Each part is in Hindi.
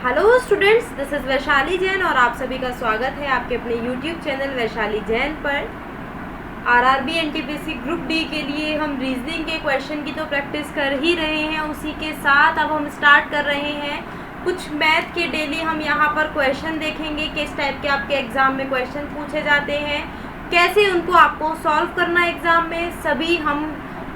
Hello students, this is Vaishali Jain और आप सभी का स्वागत है आपके अपने यूट्यूब चैनल वैशाली जैन पर। आरआरबी एनटीपीसी ग्रुप डी के लिए हम रीजनिंग के क्वेश्चन की तो प्रैक्टिस कर ही रहे हैं, उसी के साथ अब हम स्टार्ट कर रहे हैं कुछ मैथ के। डेली हम यहाँ पर क्वेश्चन देखेंगे, किस टाइप के आपके एग्ज़ाम में क्वेश्चन पूछे जाते हैं, कैसे उनको आपको सॉल्व करना एग्ज़ाम में, सभी हम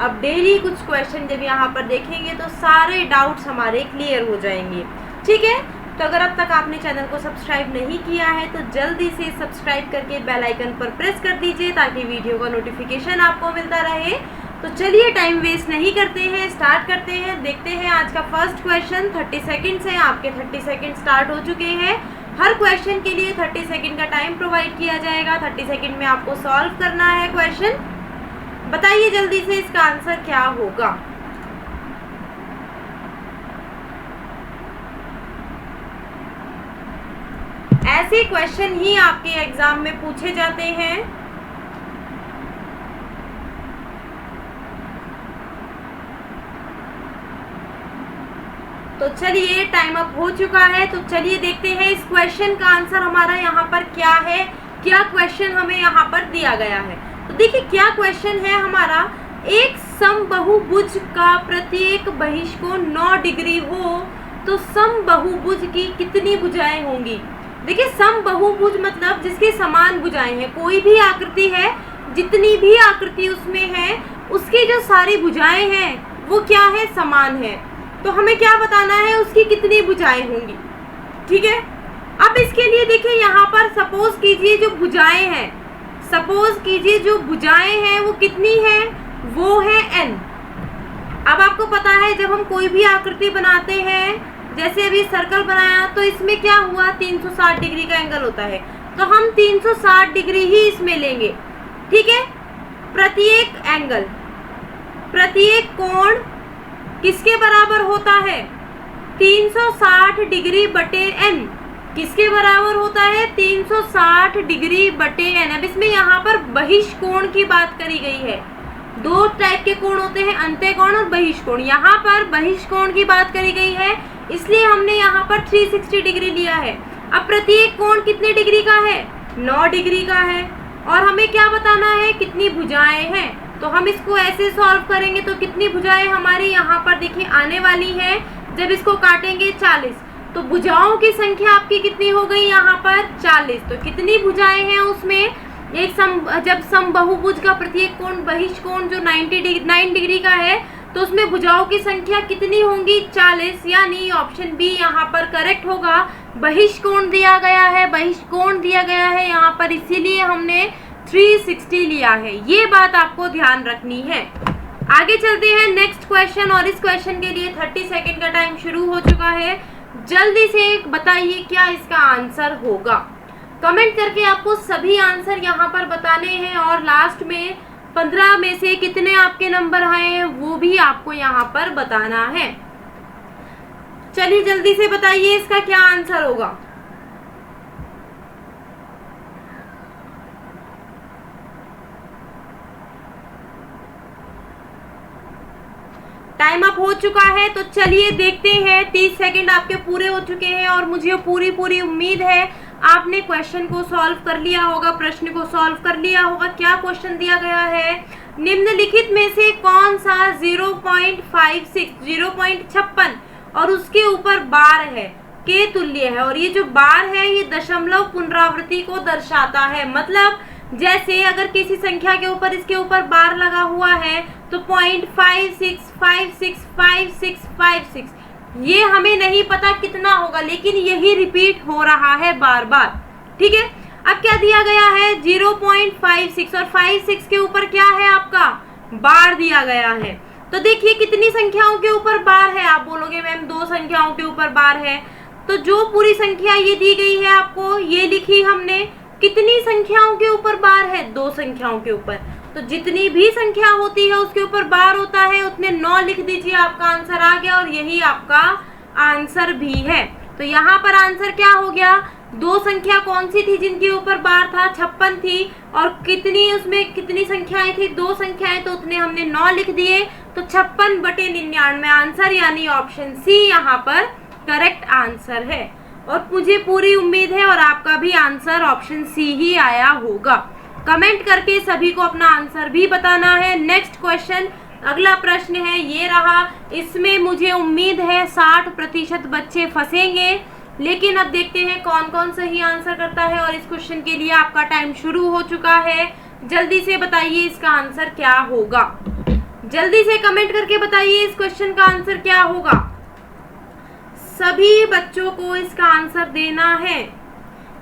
अब डेली कुछ क्वेश्चन जब यहाँ पर देखेंगे तो सारे डाउट्स हमारे क्लियर हो जाएंगे। ठीक है, तो अगर अब तक आपने चैनल को सब्सक्राइब नहीं किया है तो जल्दी से सब्सक्राइब करके बेल आइकन पर प्रेस कर दीजिए ताकि वीडियो का नोटिफिकेशन आपको मिलता रहे। तो चलिए टाइम वेस्ट नहीं करते हैं, स्टार्ट करते हैं। देखते हैं आज का फर्स्ट क्वेश्चन। 30 सेकेंड्स है, आपके 30 सेकेंड स्टार्ट हो चुके हैं। हर क्वेश्चन के लिए 30 सेकेंड का टाइम प्रोवाइड किया जाएगा। 30 सेकेंड में आपको सॉल्व करना है क्वेश्चन। बताइए जल्दी से इसका आंसर क्या होगा। ऐसे क्वेश्चन ही आपके एग्जाम में पूछे जाते हैं। तो चलिए टाइम अप हो चुका है, तो चलिए देखते हैं इस क्वेश्चन का आंसर हमारा यहाँ पर क्या है, क्या क्वेश्चन हमें यहाँ पर दिया गया है। तो देखिए क्या क्वेश्चन है हमारा। एक समबाहुभुज का प्रत्येक बहिष्कोण 9 डिग्री हो तो समबाहुभुज की कितनी भुजाएं होंगी। देखिए समबाहुभुज मतलब जिसके समान भुजाएं हैं, कोई भी आकृति है, जितनी भी आकृति उसमें है उसकी जो सारी भुजाएं हैं वो क्या है, समान है। तो हमें क्या बताना है, उसकी कितनी भुजाएं होंगी। ठीक है, अब इसके लिए देखिए यहाँ पर सपोज कीजिए जो भुजाएं हैं, सपोज कीजिए जो भुजाएं हैं वो कितनी है, वो है n। अब आपको पता है जब हम कोई भी आकृति बनाते हैं, जैसे अभी सर्कल बनाया तो इसमें क्या हुआ, 360 डिग्री का एंगल होता है, तो हम 360 डिग्री ही इसमें लेंगे। ठीक है, प्रत्येक एंगल, प्रत्येक कोण किसके बराबर होता है, 360 डिग्री बटे n। किसके बराबर होता है, 360 डिग्री बटे n। अब इसमें यहाँ पर बहिष्कोण की बात करी गई है। दो टाइप के कोण होते हैं, अंत्यकोण और बहिष्कोण। यहाँ पर बहिष्कोण की बात करी गई है, इसलिए हमने यहाँ पर 360 डिग्री लिया है। अब प्रत्येक कोण कितने डिग्री का है, 9 डिग्री का है। और हमें क्या बताना है, कितनी भुजाएं हैं। तो हम इसको ऐसे सॉल्व करेंगे तो कितनी भुजाएं हमारी यहाँ पर देखिए आने वाली है। जब इसको काटेंगे 40, तो भुजाओं की संख्या आपकी कितनी हो गई यहाँ पर, 40। तो कितनी भुजाएं हैं उसमें, जब समबाहुभुज का प्रत्येक कोण बहिष्कोण जो 9 डिग्री का है तो उसमें भुजाओं की संख्या कितनी होंगी, 40। यानी ऑप्शन बी यहाँ पर करेक्ट होगा। बहिष्कोण दिया गया है, बहिष्कोण दिया गया है यहाँ पर, इसीलिए हमने 360 लिया है। ये बात आपको ध्यान रखनी है। आगे चलते हैं नेक्स्ट क्वेश्चन, और इस क्वेश्चन के लिए 30 सेकेंड का टाइम शुरू हो चुका है। जल्दी से बताइए क्या इसका आंसर होगा। कमेंट करके आपको सभी आंसर यहाँ पर बताने हैं, और लास्ट में 15 में से कितने आपके नंबर आए हैं वो भी आपको यहाँ पर बताना है। चलिए जल्दी से बताइए इसका क्या आंसर होगा। टाइम अप हो चुका है, तो चलिए देखते हैं। 30 सेकंड आपके पूरे हो चुके हैं और मुझे पूरी उम्मीद है आपने क्वेश्चन को सॉल्व कर लिया होगा, प्रश्न को सॉल्व कर लिया होगा। क्या क्वेश्चन दिया गया है, निम्नलिखित में से कौन सा 0.56 और उसके ऊपर बार है के तुल्य है। और ये जो बार है ये दशमलव पुनरावृत्ति को दर्शाता है। मतलब जैसे अगर किसी संख्या के ऊपर इसके ऊपर बार लगा हुआ है तो 0.56565656 ये हमें नहीं पता कितना होगा, लेकिन यही रिपीट हो रहा है बार बार। ठीक है, अब क्या दिया गया है, 0.56 और 56 के ऊपर क्या है आपका, बार दिया गया है। तो देखिए कितनी संख्याओं के ऊपर बार है। आप बोलोगे मैम 2 संख्याओं के ऊपर बार है, तो जो पूरी संख्या ये दी गई है आपको, ये लिखी हमने, कितनी संख्याओं के ऊपर बार है, 2 संख्याओं के ऊपर। तो जितनी भी संख्या होती है उसके ऊपर बार होता है, उतने 9 लिख दीजिए, आपका आंसर आ गया। और यही आपका आंसर भी है। तो यहाँ पर आंसर क्या हो गया, 2 संख्या कौन सी थी जिनके ऊपर बार था, 56 थी। और कितनी उसमें कितनी संख्याएं थी, 2 संख्याएं, तो उतने हमने 9 लिख दिए। तो 56/99 आंसर, यानी ऑप्शन सी यहाँ पर करेक्ट आंसर है। और मुझे पूरी उम्मीद है और आपका भी आंसर ऑप्शन सी ही आया होगा। कमेंट करके सभी को अपना आंसर भी बताना है। नेक्स्ट क्वेश्चन, अगला प्रश्न है ये रहा। इसमें मुझे उम्मीद है 60% बच्चे फंसेंगे, लेकिन अब देखते हैं कौन कौन सही आंसर करता है। और इस क्वेश्चन के लिए आपका टाइम शुरू हो चुका है। जल्दी से बताइए इसका आंसर क्या होगा। जल्दी से कमेंट करके बताइए इस क्वेश्चन का आंसर क्या होगा। सभी बच्चों को इसका आंसर देना है।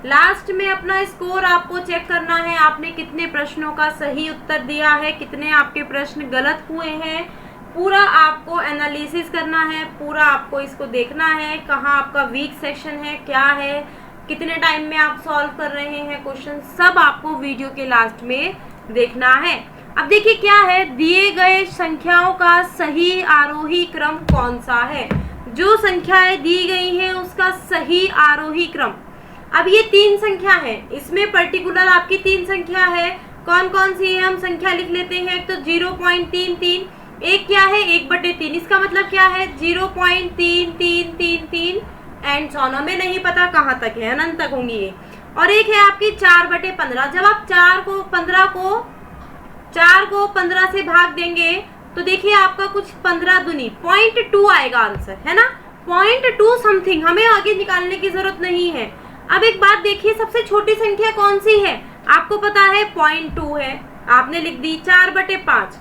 लास्ट में अपना स्कोर आपको चेक करना है, आपने कितने प्रश्नों का सही उत्तर दिया है, कितने आपके प्रश्न गलत हुए हैं। पूरा आपको एनालिसिस करना है, पूरा आपको इसको देखना है, कहाँ आपका वीक सेक्शन है, क्या है, कितने टाइम में आप सॉल्व कर रहे हैं क्वेश्चन, सब आपको वीडियो के लास्ट में देखना है। अब देखिए क्या है, दिए गए संख्याओं का सही आरोही क्रम कौन सा है। जो संख्याएं दी गई हैं उसका सही आरोही क्रम। अब ये 3 संख्या है, इसमें पर्टिकुलर आपकी 3 संख्या है। कौन कौन सी है हम संख्या लिख लेते हैं। एक तो 0.33, एक क्या है 1/3, इसका मतलब क्या है 0.3333 एंड सोनो में नहीं पता कहाँ तक है, अनंत तक होंगी ये। और एक है आपकी 4/15। जब आप 4 को 15 से भाग देंगे तो देखिए आपका कुछ 15 दूनी 0.2 आएगा आंसर, है ना। 0.2 समथिंग, हमें आगे निकालने की जरूरत नहीं है। अब एक बात देखिए, सबसे छोटी संख्या कौन सी है, आपको पता है 0.2 है, आपने लिख दी। 4/5,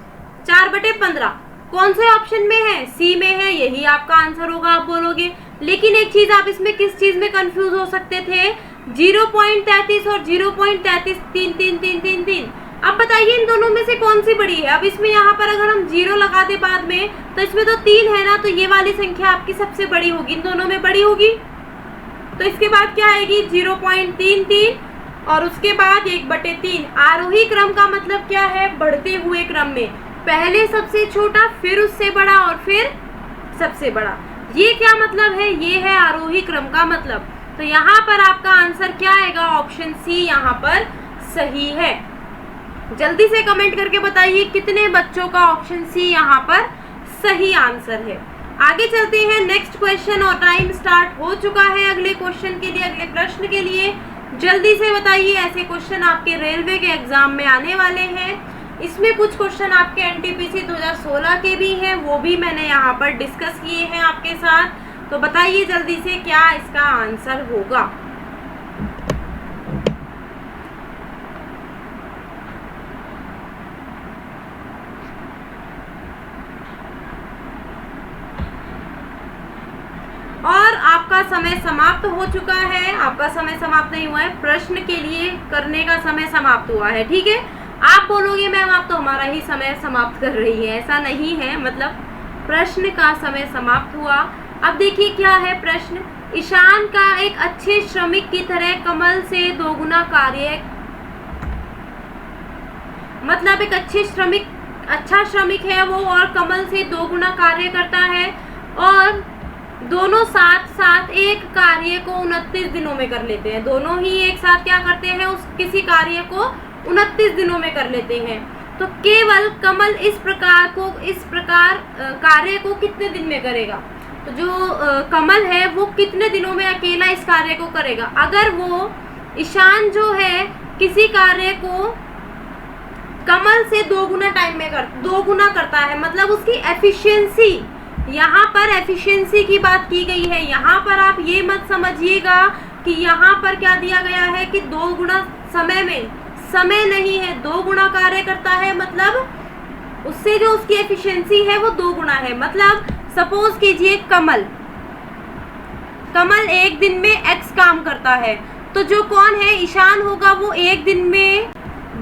4/15 कौन से ऑप्शन में है, सी में है, यही आपका आंसर होगा आप बोलोगे। लेकिन एक चीज आप इसमें किस चीज में कंफ्यूज हो सकते थे, 0.33 और 0.333333। अब बताइए इन दोनों में से कौन सी बड़ी है। अब इसमें यहाँ पर अगर हम 0 लगा दे बाद में तो इसमें तो 3 है ना, तो ये वाली संख्या आपकी सबसे बड़ी होगी, इन दोनों में बड़ी होगी। तो इसके बाद क्या आएगी 0.33 और उसके बाद 1/3। आरोही क्रम का मतलब क्या है, बढ़ते हुए क्रम में, पहले सबसे छोटा, फिर उससे बड़ा और फिर सबसे बड़ा। ये क्या मतलब है, ये है आरोही क्रम का मतलब। तो यहाँ पर आपका आंसर क्या आएगा, ऑप्शन सी यहाँ पर सही है। जल्दी से कमेंट करके बताइए कितने बच्चों का ऑप्शन सी यहाँ पर सही आंसर है। आगे चलते हैं नेक्स्ट क्वेश्चन और टाइम स्टार्ट हो चुका है अगले क्वेश्चन के लिए, अगले प्रश्न के लिए। जल्दी से बताइए, ऐसे क्वेश्चन आपके रेलवे के एग्जाम में आने वाले हैं। इसमें कुछ क्वेश्चन आपके एनटीपीसी 2016 के भी हैं, वो भी मैंने यहाँ पर डिस्कस किए हैं आपके साथ। तो बताइए जल्दी से क्या इसका आंसर होगा। और आपका समय समाप्त हो चुका है, आपका समय समाप्त नहीं हुआ है, प्रश्न के लिए करने का समय समाप्त हुआ है, ठीक है। आप बोलोगे मैम आप तो हमारा ही समय समाप्त कर रही है, ऐसा नहीं है, मतलब प्रश्न का समय समाप्त हुआ। अब देखिए क्या है प्रश्न, ईशान का एक अच्छे श्रमिक की तरह कमल से दोगुना कार्य, मतलब एक अच्छा श्रमिक है वो और कमल से दोगुना कार्य करता है और दोनों साथ साथ एक कार्य को 29 दिनों में कर लेते हैं। दोनों ही एक साथ क्या करते हैं, उस किसी कार्य को 29 दिनों में कर लेते हैं। तो केवल कमल इस प्रकार कार्य को कितने दिन में करेगा। तो जो कमल है वो कितने दिनों में अकेला इस कार्य को करेगा। अगर वो ईशान जो है किसी कार्य को कमल से 2 गुना टाइम में 2 गुना करता है, मतलब उसकी एफिशिएंसी, यहाँ पर एफिशिएंसी की बात की गई है। यहाँ पर आप ये मत समझिएगा कि यहाँ पर क्या दिया गया है कि 2 गुना समय में, समय नहीं है, 2 गुना कार्य करता है, मतलब उससे जो उसकी एफिशिएंसी है वो 2 गुना है। मतलब सपोज कीजिए कमल एक दिन में x काम करता है, तो जो कौन है ईशान होगा वो एक दिन में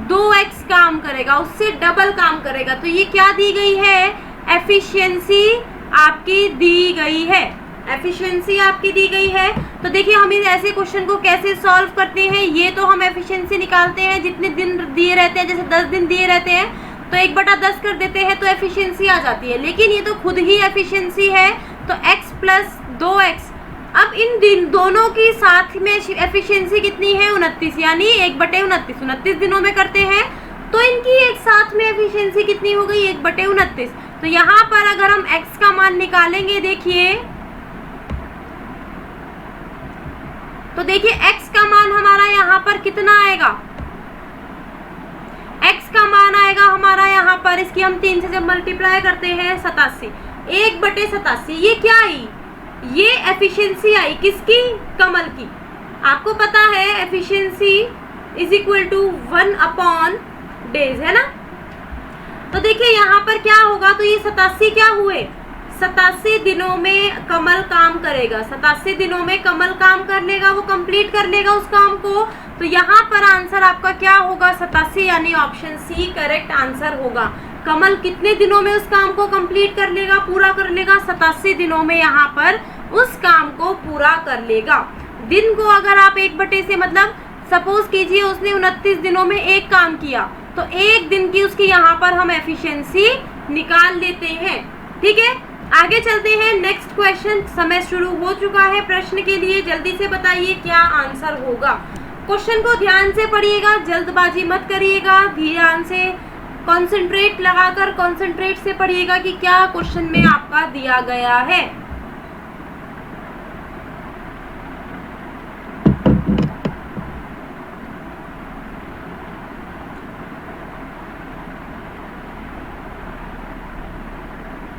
2x काम करेगा, उससे डबल काम करेगा। तो ये क्या दी गई है, एफिशिएंसी आपकी दी गई है, एफिशिएंसी आपकी दी गई है। तो देखिए हम इस ऐसे क्वेश्चन को कैसे सॉल्व करते हैं, ये तो हम एफिशिएंसी निकालते हैं जितने दिन दिए रहते हैं, जैसे 10 दिन दिए रहते हैं तो 1/10 कर देते हैं तो एफिशिएंसी आ जाती है। लेकिन ये तो खुद ही एफिशिएंसी है, तो x + 2x। अब इन दोनों की साथ में एफिशिएंसी कितनी है, 29, यानी 1/29, 29 दिनों में करते हैं तो इनकी एक साथ में एफिशिएंसी कितनी हो गई, 1/29। तो यहाँ पर अगर हम x का मान निकालेंगे, देखिए तो देखिए x का मान हमारा यहाँ पर कितना आएगा, x का मान आएगा हमारा यहाँ पर, इसकी हम 3 से जब मल्टीप्लाई करते हैं 87, 1/87। ये क्या आई, ये एफिशिएंसी आई किसकी, कमल की। आपको पता है efficiency is equal to 1/days है ना। तो देखिए यहाँ पर क्या होगा, तो ये 87 क्या हुए, 87 दिनों में कमल काम करेगा, 87 दिनों में कमल काम कर लेगा, वो कंप्लीट कर लेगा उस काम को। तो यहाँ पर आंसर आपका क्या होगा, 87, यानी ऑप्शन सी करेक्ट आंसर होगा। कमल कितने दिनों में उस काम को कंप्लीट कर लेगा, पूरा कर लेगा, 87 दिनों में यहाँ पर उस काम को पूरा कर लेगा। दिन को अगर आप 1/, से मतलब सपोज कीजिए उसने 29 दिनों में एक काम किया, तो एक दिन की उसकी यहाँ पर हम एफिशिएंसी निकाल लेते हैं। ठीक है, आगे चलते हैं नेक्स्ट क्वेश्चन। समय शुरू हो चुका है प्रश्न के लिए, जल्दी से बताइए क्या आंसर होगा। क्वेश्चन को ध्यान से पढ़िएगा, जल्दबाजी मत करिएगा, ध्यान से कंसंट्रेट लगाकर कंसंट्रेट से पढ़िएगा कि क्या क्वेश्चन में आपका दिया गया है।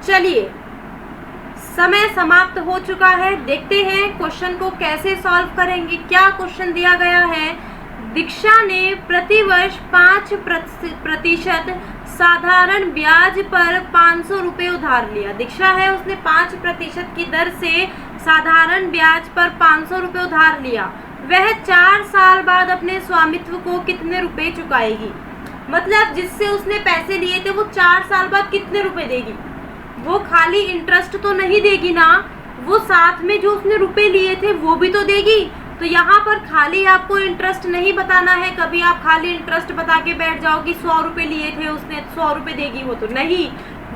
चलिए, समय समाप्त हो चुका है। देखते हैं क्वेश्चन को कैसे सॉल्व करेंगे। क्या क्वेश्चन दिया गया है, दीक्षा ने प्रतिवर्ष 5% साधारण ब्याज पर 500 रुपये उधार लिया। दीक्षा है, उसने 5% की दर से साधारण ब्याज पर 500 रुपये उधार लिया। वह 4 साल बाद अपने स्वामित्व को कितने रुपए चुकाएगी। मतलब जिससे उसने पैसे लिए थे वो 4 साल बाद कितने रुपए देगी। वो खाली इंटरेस्ट तो नहीं देगी ना, वो साथ में जो उसने रुपए लिए थे वो भी तो देगी। तो यहाँ पर खाली आपको इंटरेस्ट नहीं बताना है, कभी आप खाली इंटरेस्ट बता के बैठ जाओ कि 100 रुपये लिए थे उसने, 100 रुपये देगी वो, तो नहीं।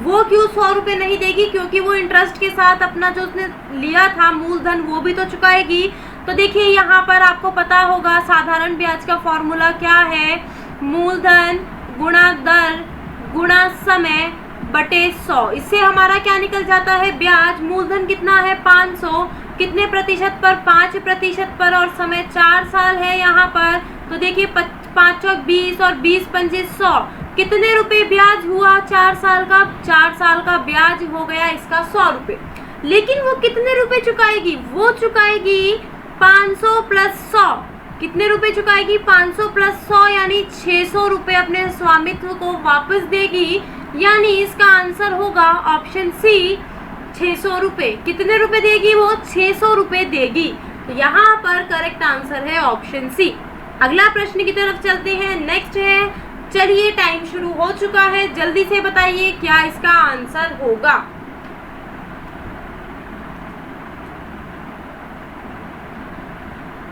वो क्यों 100 रुपये नहीं देगी, क्योंकि वो इंटरेस्ट के साथ अपना जो उसने लिया था मूलधन वो भी तो चुकाएगी। तो देखिए यहाँ पर आपको पता होगा साधारण ब्याज का फॉर्मूला क्या है, मूलधन गुणा दर गुणा समय बटे 100। इससे हमारा क्या निकल जाता है, ब्याज। मूलधन कितना है 500, कितने प्रतिशत पर, 5% पर, और समय 4 साल है यहाँ पर। तो देखिए 5 चौक 20 और 20 पंजे 100, कितने रुपए ब्याज हुआ 4 साल का, 4 साल का ब्याज हो गया इसका 100 रुपये। लेकिन वो कितने रुपए चुकाएगी, वो चुकाएगी 500 प्लस 100। कितने रुपए चुकाएगी, 500 प्लस 100 यानी 600 रुपये अपने स्वामित्व को वापस देगी। यानी इसका आंसर होगा ऑप्शन सी 600 रुपये। कितने रुपए देगी वो, 600 रुपये देगी। तो यहाँ पर करेक्ट आंसर है ऑप्शन सी। अगला प्रश्न की तरफ चलते हैं, नेक्स्ट है। चलिए, टाइम शुरू हो चुका है, जल्दी से बताइए क्या इसका आंसर होगा।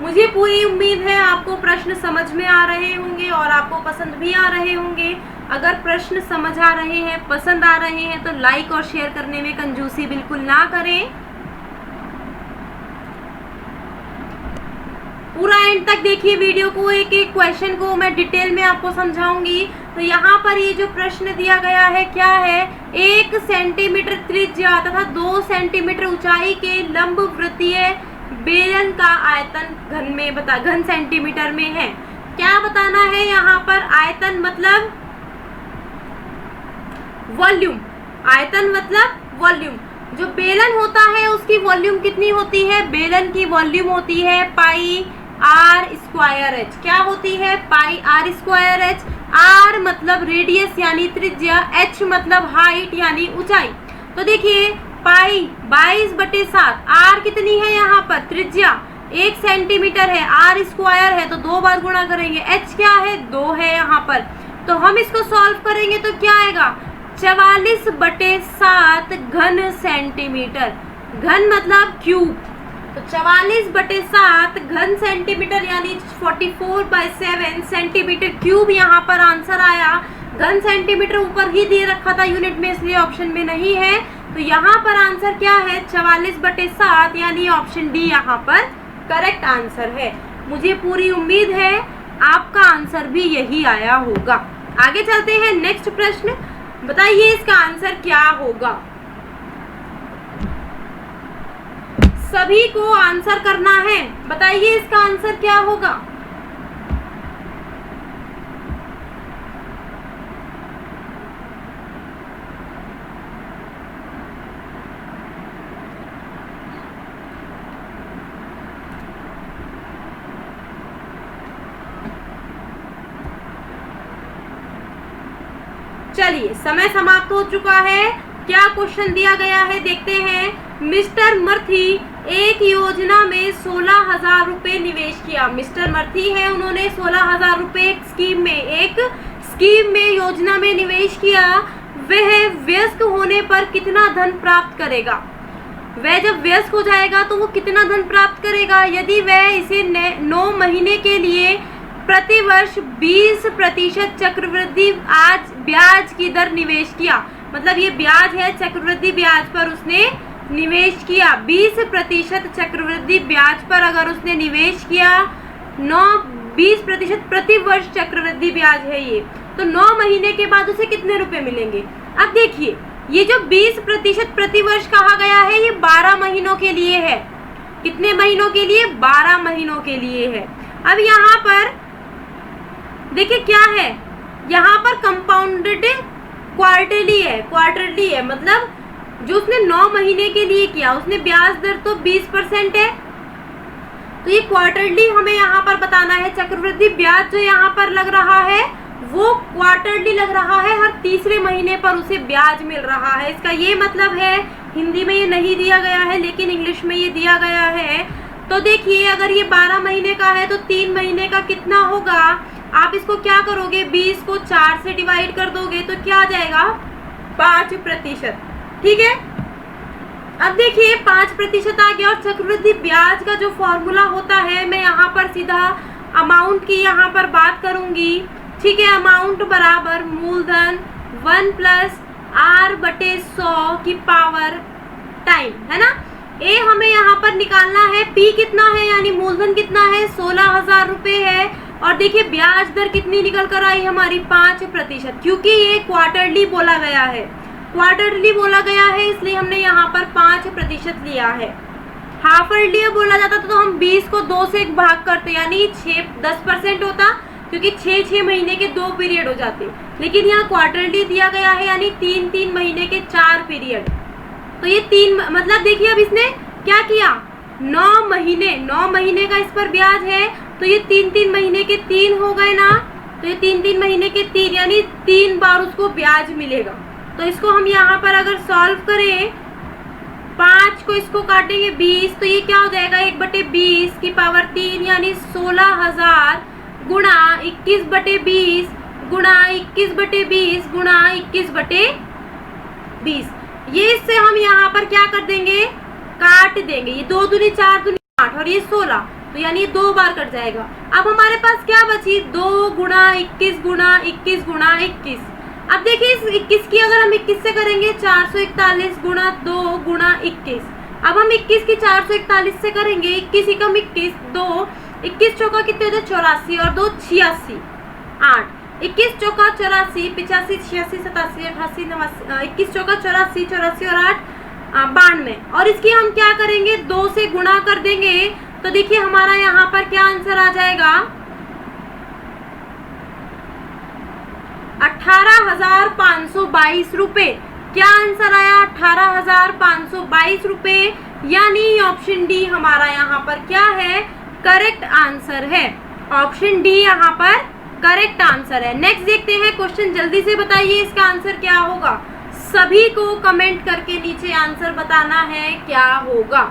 मुझे पूरी उम्मीद है आपको प्रश्न समझ में आ रहे होंगे और आपको पसंद भी आ रहे होंगे। अगर प्रश्न समझ आ रहे हैं, पसंद आ रहे हैं, तो लाइक और शेयर करने में कंजूसी बिल्कुल ना करें। पूरा एंड तक देखिए वीडियो को, एक एक क्वेश्चन को मैं डिटेल में आपको समझाऊंगी। तो यहाँ पर ये जो प्रश्न दिया गया है क्या है, 1 सेंटीमीटर त्रिज्या तथा 2 सेंटीमीटर ऊंचाई के लंब वृत्तीय बेलन का आयतन घन सेंटीमीटर में है। क्या बताना है यहाँ पर, आयतन मतलब वॉल्यूम, आयतन मतलब वॉल्यूम। जो बेलन होता है उसकी वॉल्यूम कितनी होती है, बेलन की वॉल्यूम होती है पाई आर स्क्वायर एच। क्या होती है, पाई आर स्क्वायर एच। आर मतलब रेडियस यानी त्रिज्या, एच मतलब हाइट यानी ऊंचाई। तो देखिए पाई 22/7, आर कितनी है यहाँ पर, त्रिज्या 1 सेंटीमीटर है, आर स्क्वायर है तो 2 बार गुणा करेंगे, एच क्या है 2 है यहाँ पर। तो हम इसको सॉल्व करेंगे तो क्या आएगा, 44/7 घन सेंटीमीटर। घन मतलब क्यूब, तो 44/7 घन सेंटीमीटर यानी 44/7 सेंटीमीटर क्यूब यहाँ पर आंसर आया। घन सेंटीमीटर ऊपर ही दे रखा था यूनिट में, इसलिए ऑप्शन में नहीं है। तो यहाँ पर आंसर क्या है, 44/7 यानी ऑप्शन डी यहाँ पर करेक्ट आंसर है। मुझे पूरी उम्मीद है आपका आंसर भी यही आया होगा। आगे चलते हैं, नेक्स्ट प्रश्न बताइए इसका आंसर क्या होगा। सभी को आंसर करना है। बताइए इसका आंसर क्या होगा। चलिए समय समाप्त हो चुका है। क्या क्वेश्चन दिया गया है देखते हैं। मिस्टर मर्थी एक योजना में 16,000 रुपए निवेश किया। मिस्टर मर्थी है, उन्होंने 16,000 रुपए एक स्कीम में योजना में निवेश किया। वह वयस्क होने पर कितना धन प्राप्त करेगा। वह जब वयस्क हो जाएगा तो वो कितना धन प्राप्त करेगा। यदि वह इसे 9 महीने के लिए प्रति वर्ष 20% चक्रवृद्धि ब्याज की दर निवेश किया, मतलब ये ब्याज है, चक्रवृद्धि ब्याज पर उसने निवेश किया। 20% चक्रवृद्धि ब्याज पर अगर उसने निवेश किया, 20% प्रति वर्ष चक्रवृद्धि ब्याज है ये, तो 9 महीने के बाद उसे कितने रुपए मिलेंगे। अब देखिए ये जो 20% प्रति वर्ष कहा गया है ये 12 महीनों के लिए है। कितने महीनों के लिए? 12 महीनों के लिए है। अब यहाँ पर देखिए क्या है, यहाँ पर कंपाउंडेड क्वार्टरली है, मतलब जो उसने 9 महीने के लिए किया उसने ब्याज दर तो 20% है, तो ये क्वार्टरली हमें यहाँ पर बताना है। चक्रवृद्धि ब्याज जो यहाँ पर लग रहा है वो क्वार्टरली लग रहा है, हर तीसरे महीने पर उसे ब्याज मिल रहा है। इसका ये मतलब है, हिंदी में ये नहीं दिया गया है लेकिन इंग्लिश में ये दिया गया है। तो देखिए अगर ये 12 महीने का है तो 3 महीने का कितना होगा। आप इसको क्या करोगे, 20 को 4 से डिवाइड कर दोगे तो क्या आ जाएगा, 5%। ठीक है, अब देखिए 5% आ गया। और चक्रवृद्धि ब्याज का जो फॉर्मूला होता है, मैं यहाँ पर सीधा अमाउंट की यहाँ पर बात करूंगी। ठीक है, अमाउंट बराबर मूलधन 1 + R/100 की पावर टाइम, है ना। ए हमें यहाँ पर निकालना है, पी कितना है यानी मूलधन कितना है, 16,000 रुपए है। और देखिए ब्याज दर कितनी निकल कर आई हमारी, 5%, क्योंकि ये क्वार्टरली बोला गया है, इसलिए हमने यहाँ पर 5% लिया है। हाफ ईयरली बोला जाता तो हम 20 को 2 से भाग करते यानी 10% होता, क्योंकि 6 महीने के 2 पीरियड हो जाते, लेकिन यहाँ क्वार्टरली दिया गया है यानी 3 महीने के 4 पीरियड। तो ये 3 मतलब देखिए अब इसने क्या किया, 9 महीने का इस पर ब्याज है, तो ये 3 महीने के 3 हो गए ना, तो ये 3 महीने के 3 यानी 3 बार उसको ब्याज मिलेगा। तो इसको हम यहाँ पर अगर सॉल्व करें, 5 को इसको काटेंगे 20, तो ये क्या हो जाएगा, 1/20 की पावर 3 यानी 16,000 गुणा 21/20 गुणा 21/20 गुणा 21/20। ये इससे हम यहाँ पर क्या कर देंगे, काट देंगे। ये 2 दूनी 4 दूनी 8 और ये 16, तो यानी ये 2 बार कट जाएगा। अब हमारे पास क्या बची, 2 गुणा 21 गुणा 21 गुणा 21। अब देखिए इस 21 की अगर हम 21 से करेंगे 441 गुणा 2 गुणा 21। अब हम 21 की 441 से करेंगे, 21 एकम 21, 2 21 चौका कितने होते, 84 और 2 86, 8 21 चौका 84, 85 86 87 88 89, 21 चौका 84 84 और 8 92। और इसकी हम क्या करेंगे, 2 से गुणा कर देंगे, तो देखिए हमारा यहाँ पर क्या आंसर आ जाएगा, 18,522 रुपए। क्या आंसर आया, 18,522 रुपए, यानी ऑप्शन डी हमारा यहाँ पर क्या है, करेक्ट आंसर है। ऑप्शन डी यहाँ पर करेक्ट आंसर है। नेक्स्ट देखते हैं क्वेश्चन, जल्दी से बताइए इसका आंसर क्या होगा। सभी को कमेंट करके नीचे आंसर बताना है क्या होगा।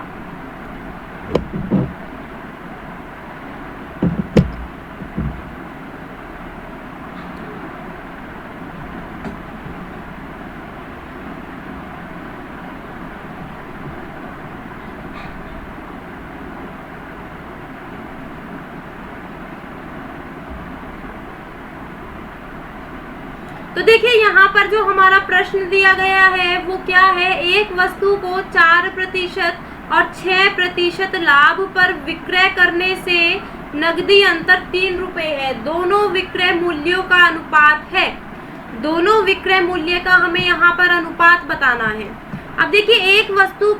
तो देखिए यहाँ पर जो हमारा प्रश्न दिया गया है वो क्या है, एक वस्तु को 4% और 6% लाभ पर विक्रय करने से नकदी अंतर 3 रुपए है। दोनों विक्रय मूल्यों का अनुपात है, दोनों विक्रय मूल्य का हमें यहाँ पर अनुपात बताना है। अब देखिए एक वस्तु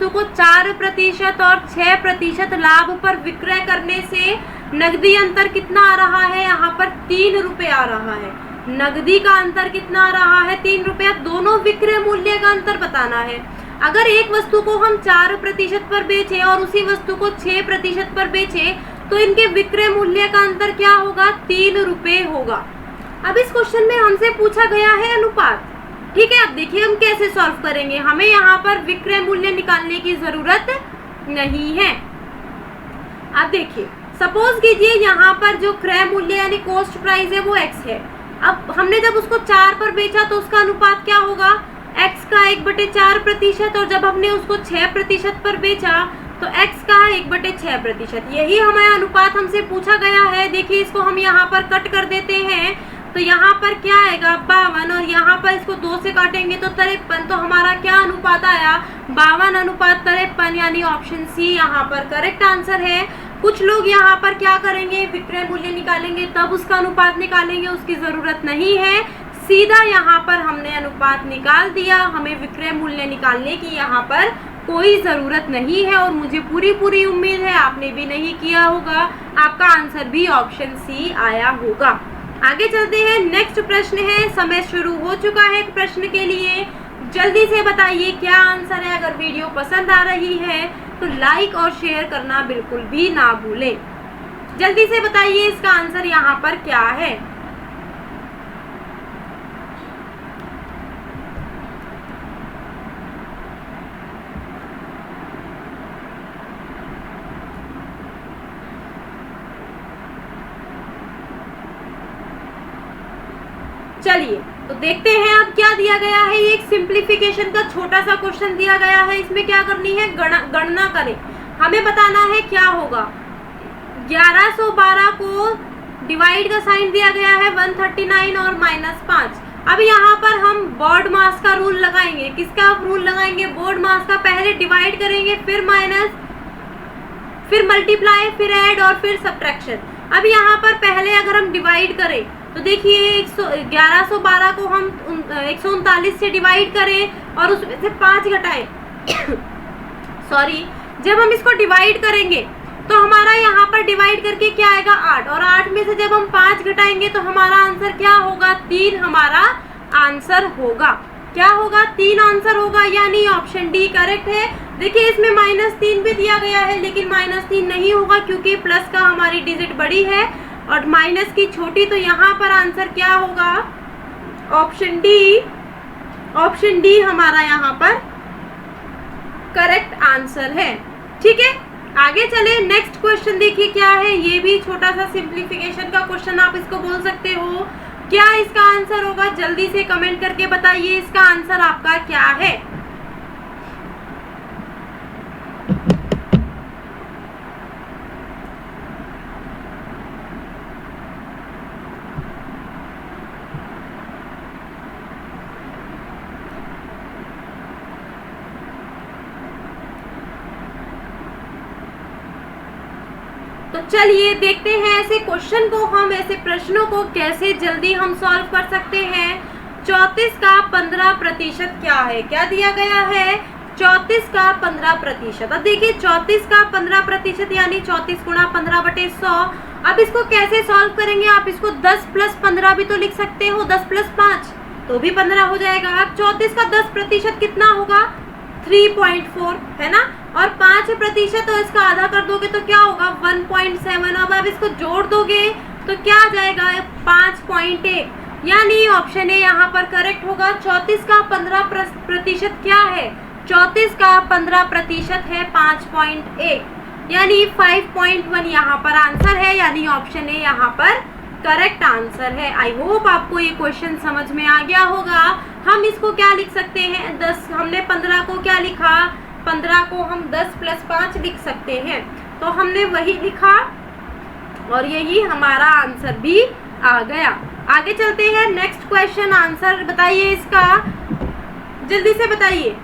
को 4% और 6% लाभ पर विक्रय करने से नगदी अंतर कितना आ रहा है, यहाँ पर 3 रुपए आ रहा है। नगदी का अंतर कितना आ रहा है, 3 रुपया। दोनों विक्रय मूल्य का अंतर बताना है। अगर एक वस्तु को हम 4% पर बेचे और उसी वस्तु को 6% पर बेचे तो इनके विक्रय मूल्य का अंतर क्या होगा, 3 रुपए होगा। अब इस क्वेश्चन में हमसे पूछा गया है अनुपात, ठीक है। अब देखिए हम कैसे सॉल्व करेंगे। हमें यहाँ पर विक्रय मूल्य निकालने की जरूरत नहीं है। अब देखिए सपोज कीजिए यहाँ पर जो क्रय मूल्य यानी कॉस्ट प्राइस है वो x है। अब हमने जब उसको 4 पर बेचा तो उसका अनुपात क्या होगा, x का 1/4%, और जब हमने उसको 6% पर बेचा तो x का 1/6%। यही हमें अनुपात हमसे पूछा गया है। देखिए इसको हम यहाँ पर कट कर देते हैं तो यहाँ पर क्या आएगा 52, और यहाँ पर इसको 2 से काटेंगे तो 53। तो हमारा क्या अनुपात आया, 52:53, यानी ऑप्शन सी यहाँ पर करेक्ट आंसर है। कुछ लोग यहाँ पर क्या करेंगे, विक्रय मूल्य निकालेंगे तब उसका अनुपात निकालेंगे, उसकी जरूरत नहीं है। सीधा यहाँ पर हमने अनुपात निकाल दिया, हमें विक्रय मूल्य निकालने की यहाँ पर कोई ज़रूरत नहीं है। और मुझे पूरी उम्मीद है आपने भी नहीं किया होगा, आपका आंसर भी ऑप्शन सी आया होगा। आगे चलते हैं, नेक्स्ट प्रश्न है। समय शुरू हो चुका है प्रश्न के लिए, जल्दी से बताइए क्या आंसर है। अगर वीडियो पसंद आ रही है तो लाइक और शेयर करना बिल्कुल भी ना भूलें। जल्दी से बताइए इसका आंसर यहाँ पर क्या है। चलिए तो देखते हैं अब क्या दिया गया है। ये एक सिंप्लीफिकेशन का छोटा सा क्वेश्चन दिया गया है। इसमें क्या करनी है, गणना करें। हमें बताना है क्या होगा। 1112 को डिवाइड का साइन दिया गया है 139 और -5। अब यहाँ पर हम बोर्ड मास का रूल लगाएंगे। किसका रूल लगाएंगे, बोर्ड मास का। पहले डिवाइड करेंगे, फिर माइनस, फिर मल्टीप्लाई, फिर ऐड और फिर सब्ट्रैक्शन। अब यहाँ पर पहले अगर हम डिवाइड करें तो देखिए 1112 को हम 139 से डिवाइड करें और उसमें से 5 घटाएं सॉरी, जब हम इसको डिवाइड करेंगे तो हमारा यहाँ पर डिवाइड करके क्या आएगा 8, और 8 में से जब हम 5 घटाएंगे तो हमारा आंसर क्या होगा, 3 हमारा आंसर होगा। क्या होगा, 3 आंसर होगा, यानी ऑप्शन डी करेक्ट है। देखिए इसमें -3 भी दिया गया है, लेकिन -3 नहीं होगा क्योंकि प्लस का हमारी डिजिट बड़ी है और माइनस की छोटी। तो यहाँ पर आंसर क्या होगा, ऑप्शन डी हमारा यहाँ पर करेक्ट आंसर है। ठीक है, आगे चले। नेक्स्ट क्वेश्चन देखिए क्या है। ये भी छोटा सा सिंप्लीफिकेशन का क्वेश्चन आप इसको बोल सकते हो। क्या इसका आंसर होगा, जल्दी से कमेंट करके बताइए इसका आंसर आपका क्या है। तो चलिए देखते हैं ऐसे क्वेश्चन को हम, ऐसे प्रश्नों को कैसे जल्दी हम सॉल्व कर सकते हैं। 34 का 15% क्या है, क्या दिया गया है, 34 का 15%। अब देखिए 34 का 15% यानी 34 गुणा 15/100। अब इसको कैसे सॉल्व करेंगे, आप इसको 10 + 15 भी तो लिख सकते हो, 10 + 5 तो भी 15 हो जाएगा। अब 34 का 10% कितना होगा, 3.4 है ना, और 5% तो इसका आधा कर दोगे तो क्या होगा 1.7। अब आप इसको जोड़ दोगे तो क्या आ जाएगा 5.1, यानी ऑप्शन ए यहाँ पर करेक्ट होगा। 34 का 15% क्या है, 34 का 15% है 5.1, यानी 5.1 यहाँ पर आंसर है, यानी ऑप्शन ए यहाँ पर करेक्ट आंसर है। आई होप आपको ये क्वेश्चन समझ में आ गया होगा। हम इसको क्या लिख सकते हैं, 10, हमने 15 को क्या लिखा, 15 को हम 10 + 5 लिख सकते हैं, तो हमने वही लिखा और यही हमारा आंसर भी आ गया। आगे चलते हैं, नेक्स्ट क्वेश्चन, आंसर बताइए इसका, जल्दी से बताइए।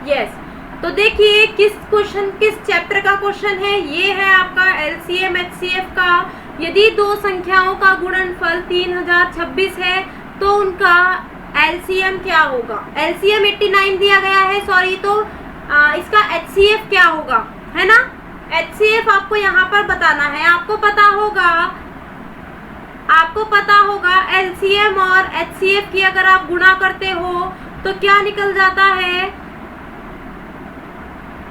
यस। तो देखिए किस चैप्टर का क्वेश्चन है, ये है आपका एलसीएम एचसीएफ का। यदि दो संख्याओं का गुणनफल 3026 है तो उनका एलसीएम क्या होगा। एलसीएम 89 दिया गया है, सॉरी, तो इसका एचसीएफ क्या होगा, है ना। एचसीएफ आपको यहाँ पर बताना है। आपको पता होगा एलसीएम और एचसीएफ की अगर आप गुणा करते हो तो क्या निकल जाता है,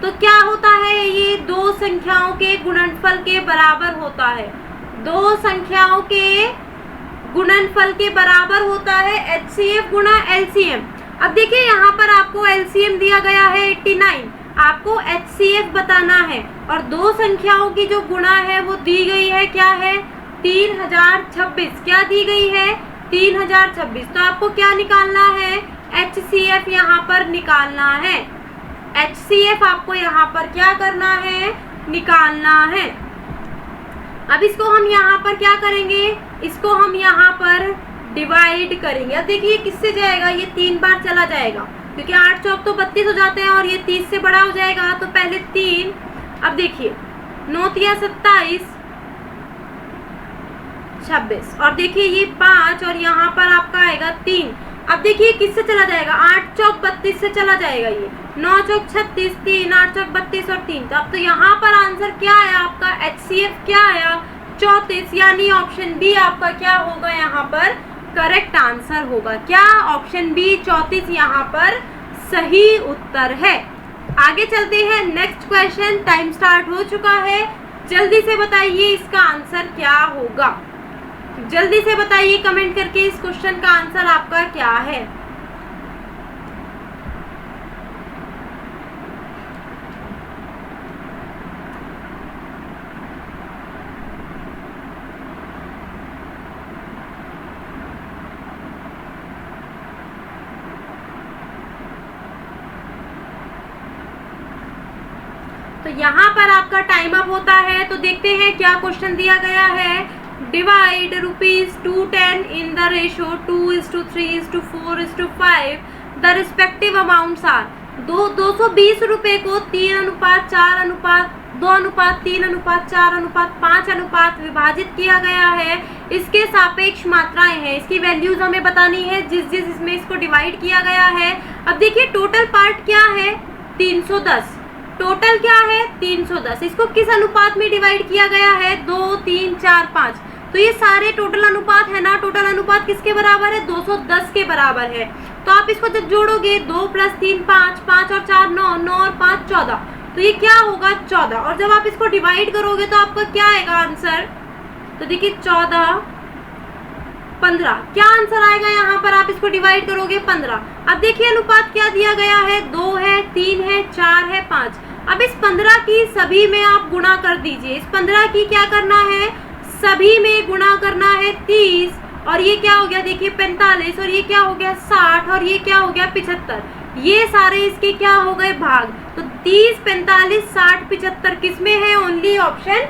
तो क्या होता है, ये दो संख्याओं के गुणनफल के बराबर होता है। दो संख्याओं के गुणनफल के बराबर होता है एचसीएफ गुणा एलसीएम। अब देखिए यहाँ पर आपको एलसीएम दिया गया है 89, आपको एचसीएफ बताना है और दो संख्याओं की जो गुणा है वो दी गई है, क्या है, 3026। क्या दी गई है, 3026। तो आपको क्या निकालना है, एचसीएफ यहाँ पर निकालना है। एचसीएफ आपको यहाँ पर क्या करना है, निकालना है। अब इसको हम यहाँ पर क्या करेंगे, इसको हम यहाँ पर डिवाइड करेंगे। अब देखिए किससे जाएगा, ये 3 बार चला जाएगा क्योंकि 8 चौक तो 32 हो जाते हैं और ये 30 से बड़ा हो जाएगा, तो पहले 3। अब देखिए 9 तिया 27, 26 और देखिए ये 5 और यहाँ पर आपका आएगा 3। अब देखिए किससे चला जाएगा, 8 चौक 32 से चला जाएगा, ये 9 चौक 36, 3, 8 चौक 32 और 3। तो अब तो यहाँ पर आंसर क्या आया आपका, एचसीएफ क्या आया, 34, यानी ऑप्शन बी आपका क्या होगा, यहाँ पर करेक्ट आंसर होगा। क्या, ऑप्शन बी 34 यहाँ पर सही उत्तर है। आगे चलते हैं नेक्स्ट क्वेश्चन। टाइम स्टार्ट हो चुका है, जल्दी से बताइए इसका आंसर क्या होगा। जल्दी से बताइए कमेंट करके इस क्वेश्चन का आंसर आपका क्या है। तो यहाँ पर आपका टाइम अप होता है। तो देखते हैं क्या क्वेश्चन दिया गया है। Divide ₹210 in the ratio 2:3:4:5 the respective amounts are. 220 रुपए को 3:4:2:3:4:5 विभाजित किया गया है। इसके सापेक्ष मात्राएं हैं, इसकी वैल्यूज हमें बतानी है जिस इसमें इसको डिवाइड किया गया है। अब देखिए टोटल पार्ट क्या है, 310। टोटल क्या है, 310। इसको किस अनुपात में डिवाइड किया गया है, 2, 3, 4, 5। तो ये सारे टोटल अनुपात है ना, टोटल अनुपात किसके बराबर है, 210 के बराबर है। तो आप इसको जब जोड़ोगे 2 + 3 5, 5 और 4 9, 9 और 5 14, तो ये क्या होगा 14। और जब आप इसको डिवाइड करोगे तो आपका क्या आएगा आंसर, तो देखिए 14 15। क्या आंसर आएगा यहाँ पर, आप इसको डिवाइड करोगे 15। अब देखिए अनुपात क्या दिया गया है, 2 है, 3 है, 4 है, 5। अब इस 15 की सभी में आप गुणा कर दीजिए। इस 15 की क्या करना है, सभी में गुणा करना है 30 और ये क्या हो गया, देखिए 45 और ये क्या हो गया 60 और ये क्या हो गया 75। ये सारे इसके क्या हो गए भाग। तो 30, 45, 60, 75 किस में है, ओनली ऑप्शन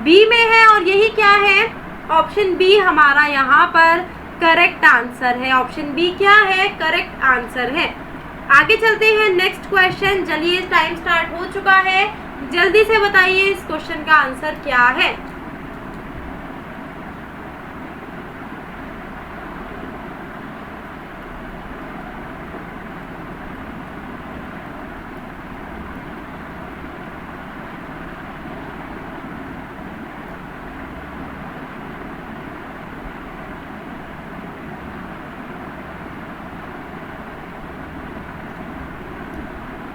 बी में है। और यही क्या है, ऑप्शन बी हमारा यहाँ पर करेक्ट आंसर है। ऑप्शन बी क्या है, करेक्ट आंसर है। आगे चलते हैं नेक्स्ट क्वेश्चन। चलिए टाइम स्टार्ट हो चुका है, जल्दी से बताइए इस क्वेश्चन का आंसर क्या है।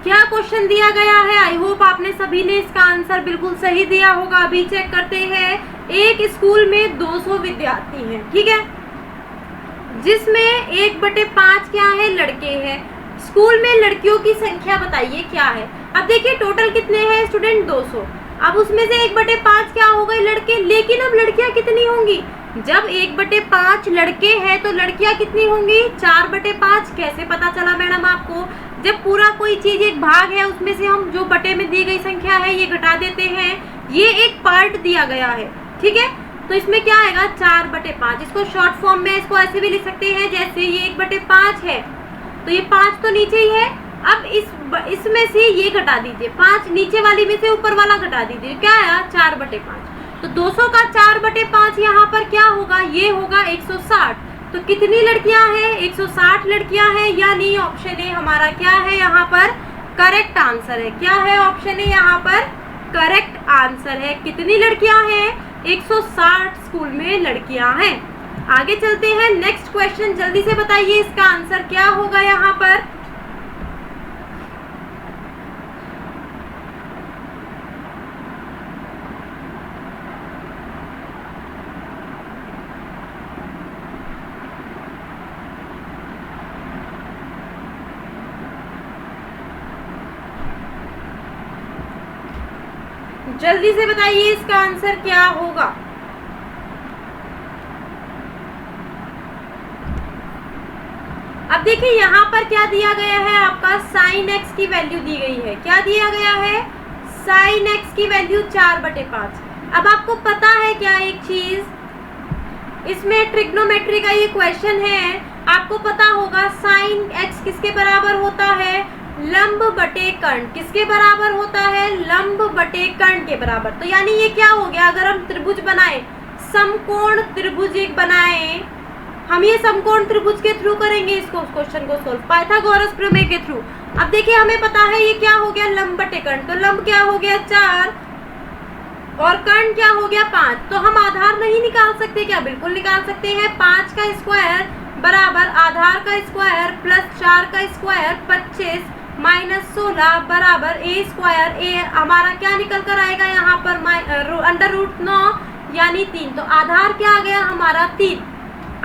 क्या क्वेश्चन दिया गया है, आई होप आपने सभी ने इसका आंसर बिल्कुल सही दिया होगा। अभी चेक करते हैं। एक स्कूल में 200 विद्यार्थी हैं, ठीक है, जिसमें 1/5 क्या है, लड़के हैं। स्कूल में लड़कियों की संख्या बताइए क्या है। अब देखिए टोटल कितने हैं स्टूडेंट, 200। अब उसमें से 1/5 क्या हो गए, लड़के। लेकिन अब लड़कियां कितनी होंगी, जब 1/5 लड़के हैं तो लड़कियां कितनी होंगी, 4/5। कैसे पता चला मैडम आपको, जब पूरा कोई चीज एक भाग है उसमें से हम जो बटे में दी गई संख्या है ये घटा देते हैं। ये एक पार्ट दिया गया है, ठीक है, तो इसमें क्या आएगा 4/5। इसको शॉर्ट फॉर्म में इसको ऐसे भी लिख सकते हैं, जैसे ये 1/5 है तो ये 5 तो नीचे ही है, अब इसमें से ये घटा दीजिए, 5 नीचे वाली में से ऊपर वाला घटा दीजिए, क्या आया 4/5। तो 200 का 4/5 यहाँ पर क्या होगा, ये होगा 160। तो कितनी लड़कियां हैं, 160 लड़कियां हैं, यानी ऑप्शन ए हमारा क्या है यहाँ पर करेक्ट आंसर है। क्या है ऑप्शन ए यहाँ पर करेक्ट आंसर है। कितनी लड़कियां हैं, 160 स्कूल में लड़कियां हैं। आगे चलते हैं, नेक्स्ट क्वेश्चन जल्दी से बताइए इसका आंसर क्या होगा यहाँ पर। जल्दी से बताइए इसका आंसर क्या होगा। अब देखिए यहाँ पर क्या दिया गया है, आपका sin x की वैल्यू दी गई है। क्या दिया गया है, sin x की वैल्यू 4/5। अब आपको पता है क्या एक चीज, इसमें ट्रिग्नोमेट्री का ये क्वेश्चन है, आपको पता होगा sin x किसके बराबर होता है, लंब बटे कर्ण। किसके बराबर होता है, लंब बटे कर्ण के बराबर। तो यानी ये क्या हो गया, अगर हम त्रिभुज बनाए, समकोण त्रिभुज एक बनाए, हम ये समकोण त्रिभुज के थ्रू करेंगे इसको, क्वेश्चन को सोल्व पाइथागोरस प्रमेय के थ्रू। अब देखिए हमें पता है ये क्या हो गया, लंब बटे कर्ण। तो लंब क्या हो गया 4 और कर्ण क्या हो गया 5। तो हम आधार नहीं निकाल सकते क्या, बिल्कुल निकाल सकते हैं। 5 का स्क्वायर बराबर आधार का स्क्वायर प्लस 4 का स्क्वायर 25 माइनस 16 बराबर a स्क्वायर। a हमारा क्या निकल कर आएगा यहाँ पर √9 यानी 3। तो आधार क्या आ गया हमारा 3।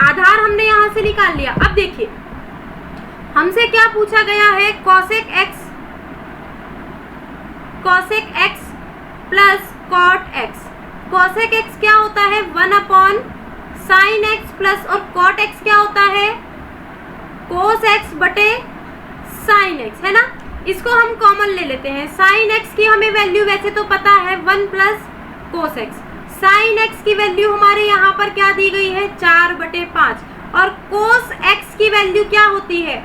आधार हमने यहाँ से निकाल लिया। अब देखिए हमसे क्या पूछा गया है, cosec x plus cot x। cosec x क्या होता है 1/sin x प्लस, और cot x क्या होता है cos x बटे sin x, है ना। इसको हम कॉमन ले लेते हैं। sin x की हमें वैल्यू वैसे तो पता है 1 plus cos x। sin x की वैल्यू हमारे यहाँ पर क्या दी गई है 4/5, और cos x की वैल्यू क्या होती है,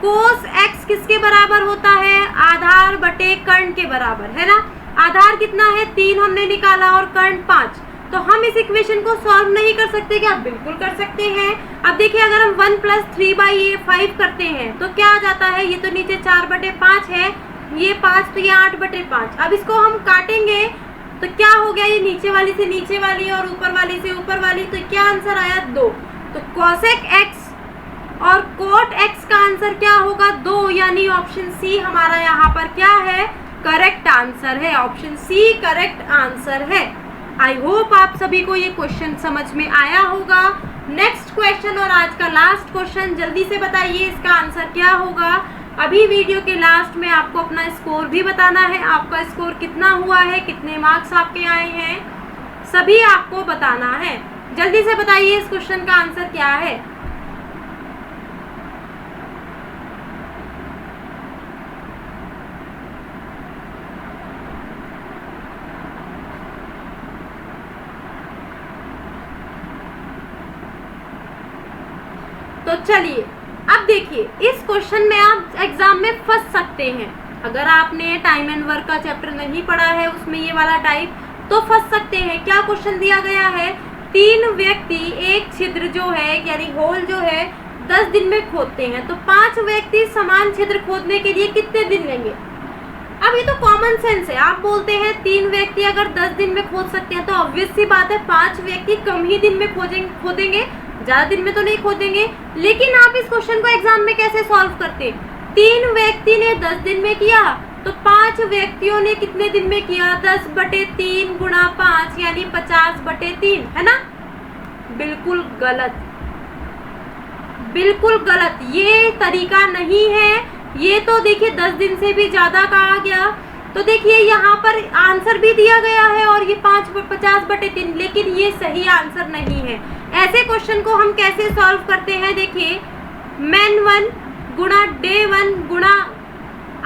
cos x किसके बराबर होता है, आधार बटे कर्ण के बराबर, है ना। आधार कितना है 3 हमने निकाला और कर्ण 5। तो हम इस इक्वेशन को सॉल्व नहीं कर सकते क्या, बिल्कुल कर सकते हैं। अब देखिए अगर हम 1 + 3/5 करते हैं तो क्या आ जाता है, ये तो नीचे 4/5 है, ये 5 तो ये 8/5। अब इसको हम काटेंगे तो क्या हो गया, ये नीचे वाली से नीचे वाली और ऊपर वाली से ऊपर वाली। तो क्या आंसर आया 2। तो cosec x और cot x का आंसर क्या होगा 2, यानी ऑप्शन सी हमारा यहाँ पर क्या है करेक्ट आंसर है। ऑप्शन सी करेक्ट आंसर है। आई होप आप सभी को ये क्वेश्चन समझ में आया होगा। नेक्स्ट क्वेश्चन और आज का लास्ट क्वेश्चन, जल्दी से बताइए इसका आंसर क्या होगा। अभी वीडियो के लास्ट में आपको अपना स्कोर भी बताना है, आपका स्कोर कितना हुआ है, कितने मार्क्स आपके आए हैं, सभी आपको बताना है। जल्दी से बताइए इस क्वेश्चन का आंसर क्या है। तो चलिए अब देखिए इस क्वेश्चन में आप एग्जाम में फंस सकते हैं। अगर आपने टाइम एंड वर्क का चैप्टर नहीं पढ़ा है, उसमें ये वाला टाइप, तो फंस सकते हैं। क्या क्वेश्चन दिया गया है, 3 व्यक्ति एक छिद्र जो है यानी होल जो है 10 दिन में खोदते हैं, तो 5 व्यक्ति समान छिद्र खोदने के लिए कितने दिन लेंगे। अब ये तो कॉमन सेंस है। आप बोलते हैं 3 व्यक्ति अगर 10 दिन में खोद सकते हैं तो ऑब्वियस सी बात है 5 व्यक्ति कम ही दिन में खोदेंगे, ज़्यादा दिन में तो नहीं खोदेंगे। लेकिन आप इस क्वेश्चन को एग्जाम में कैसे सॉल्व करते, 3 व्यक्ति ने 10 दिन में किया तो 5 व्यक्तियों ने कितने दिन में किया, 10/3 गुणा 5 यानी 50/3, है ना। बिल्कुल गलत, बिल्कुल गलत, ये तरीका नहीं है। ये तो देखिए 10 दिन से भी ज़्यादा कहा गया। तो देखिए यहाँ पर आंसर भी दिया गया है और ये 50/3, लेकिन ये सही आंसर नहीं है। ऐसे क्वेश्चन को हम कैसे सॉल्व करते हैं, देखिए मैन 1 गुणा डे 1 गुणा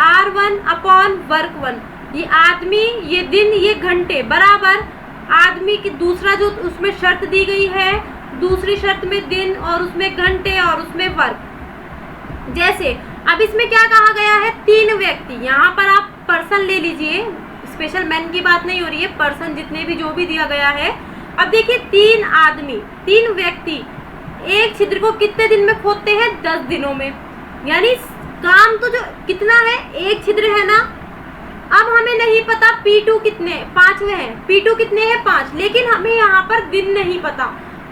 R1 अपॉन वर्क 1। ये आदमी, ये दिन, ये घंटे बराबर आदमी की दूसरा जो उसमें शर्त दी गई है, दूसरी शर्त में दिन और उसमें घंटे और उसमें वर्क। जैसे अब इसमें क्या कहा गया है, 3 व्यक्ति, यहाँ पर आप पर्सन ले लीजिए, स्पेशल मैन की बात नहीं हो रही है, पर्सन जितने भी जो भी दिया गया है। अब देखिए 3 आदमी, 3 व्यक्ति एक छिद्र को कितने दिन में खोदते हैं, 10 दिनों में। यानी काम तो जो कितना है, एक छिद्र है ना। अब हमें नहीं पता P2 कितने, 5वें हैं, P2 कितने हैं, 5, लेकिन हमें यहाँ पर दिन नहीं पता।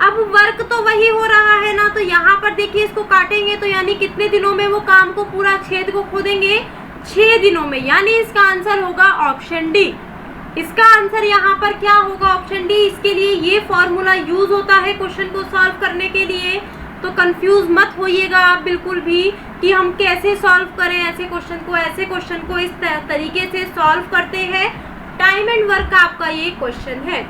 अब वर्क तो वही हो रहा है ना, तो यहाँ पर देखिए इसको काटेंगे तो यानी कितने दिनों में वो काम को पूरा छेद को खोदेंगे, 6 दिनों में। यानी इसका आंसर होगा ऑप्शन डी। इसका आंसर यहाँ पर क्या होगा, ऑप्शन डी। इसके लिए ये फॉर्मूला यूज होता है क्वेश्चन को सॉल्व करने के लिए, तो कंफ्यूज मत होइएगा आप बिल्कुल भी कि हम कैसे सॉल्व करें ऐसे क्वेश्चन को इस तरीके से सॉल्व करते हैं। टाइम एंड वर्क का आपका ये क्वेश्चन है।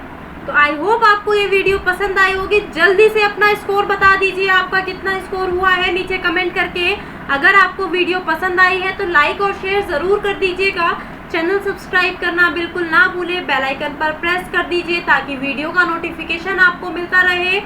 तो आई होप आपको ये वीडियो पसंद आई होगी। जल्दी से अपना स्कोर बता दीजिए, आपका कितना स्कोर हुआ है नीचे कमेंट करके। अगर आपको वीडियो पसंद आई है तो लाइक और शेयर ज़रूर कर दीजिएगा। चैनल सब्सक्राइब करना बिल्कुल ना भूलें, बेल आइकन पर प्रेस कर दीजिए ताकि वीडियो का नोटिफिकेशन आपको मिलता रहे।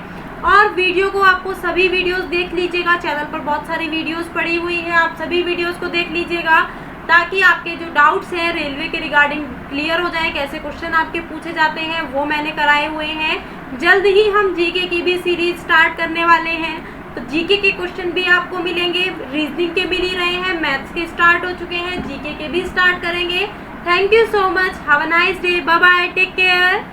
और वीडियो को आपको सभी वीडियोस देख लीजिएगा, चैनल पर बहुत सारी वीडियोस पड़ी हुई है, आप सभी वीडियोस को देख लीजिएगा ताकि आपके जो डाउट्स हैं रेलवे के रिगार्डिंग क्लियर हो जाए। कैसे क्वेश्चन आपके पूछे जाते हैं वो मैंने कराए हुए हैं। जल्द ही हम जीके की भी सीरीज स्टार्ट करने वाले हैं, तो जीके के क्वेश्चन भी आपको मिलेंगे, रीजनिंग के मिल ही रहे हैं, मैथ्स के स्टार्ट हो चुके हैं, जीके के भी स्टार्ट करेंगे। Thank you so much, have a nice day, bye bye, take care.